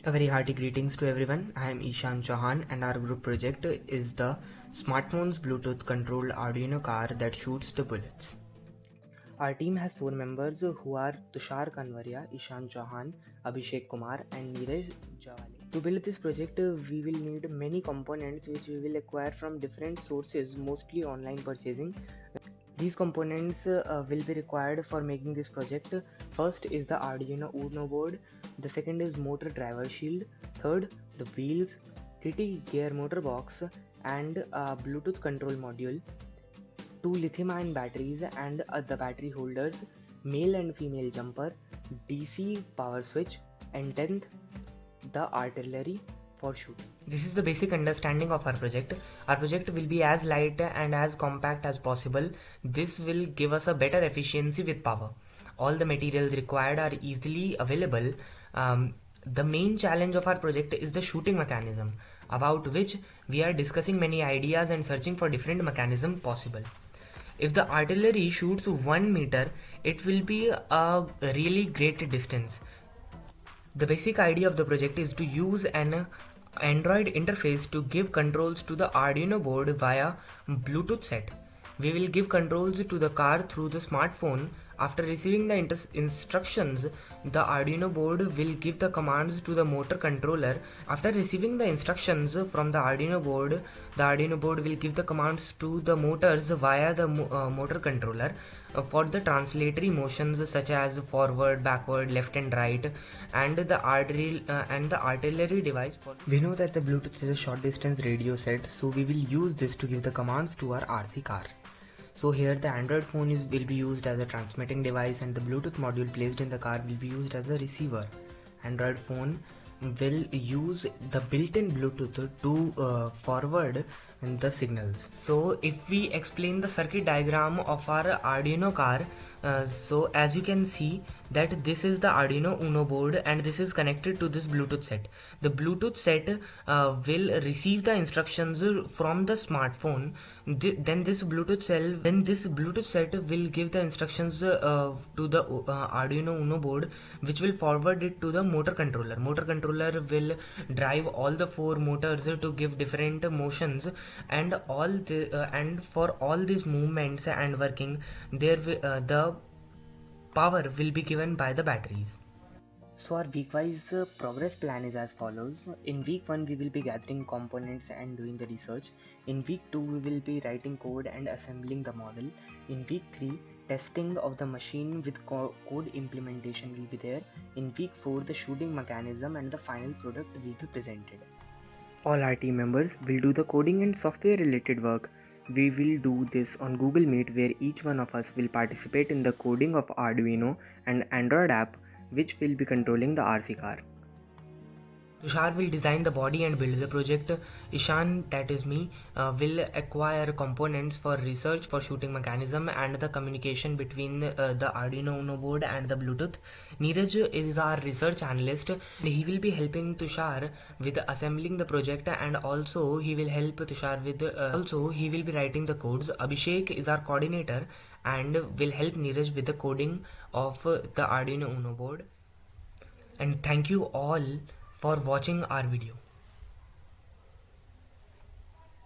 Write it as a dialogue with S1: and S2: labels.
S1: A very hearty greetings to everyone. I am Ishan Chauhan and our group project is the smartphone's Bluetooth controlled Arduino car that shoots the bullets. Our team has 4 members who are Tushar Kanwaria, Ishan Chauhan, Abhishek Kumar and Neeraj Javale. To build this project, we will need many components which we will acquire from different sources, mostly online purchasing. These components will be required for making this project. First is the Arduino Uno board, the second is motor driver shield, third the wheels, TT gear motor box and a Bluetooth control module, 2 lithium-ion batteries and the battery holders, male and female jumper, DC power switch, and 10th the artillery for shooting. This is the basic understanding of our project. Our project will be as light and as compact as possible. This will give us a better efficiency with power. All the materials required are easily available. The main challenge of our project is the shooting mechanism, about which we are discussing many ideas and searching for different mechanisms possible. If the artillery shoots 1 meter, it will be a really great distance. The basic idea of the project is to use an Android interface to give controls to the Arduino board via Bluetooth set. We will give controls to the car through the smartphone. After receiving the instructions, the Arduino board will give the commands to the motor controller. After receiving the instructions from the Arduino board will give the commands to the motors via the motor controller for the translatory motions such as forward, backward, left and right, and the artillery device. We know that the Bluetooth is a short distance radio set, so we will use this to give the commands to our RC car. So here the Android phone will be used as a transmitting device and the Bluetooth module placed in the car will be used as a receiver. Android phone will use the built-in Bluetooth to forward the signals. So if we explain the circuit diagram of our Arduino car, so as you can see that this is the Arduino Uno board and this is connected to this Bluetooth set. The Bluetooth set will receive the instructions from the smartphone. Then this Bluetooth set will give the instructions to the Arduino Uno board, which will forward it to the motor controller. Motor controller will drive all the 4 motors to give different motions, and for all these movements and working, the power will be given by the batteries. So our week-wise progress plan is as follows. In week 1 we will be gathering components and doing the research. In week 2 we will be writing code and assembling the model. In week 3 testing of the machine with code implementation will be there. In week 4 the shooting mechanism and the final product will be presented. All our team members will do the coding and software related work. We will do this on Google Meet, where each one of us will participate in the coding of Arduino and Android app which will be controlling the RC car. Tushar will design the body and build the project. Ishan, that is me, will acquire components for research for shooting mechanism and the communication between the Arduino Uno board and the Bluetooth. Neeraj is our research analyst. He will be helping Tushar with assembling the project, and also he will help Tushar with he will be writing the codes. Abhishek is our coordinator and will help Neeraj with the coding of the Arduino Uno board. And thank you all for watching our video.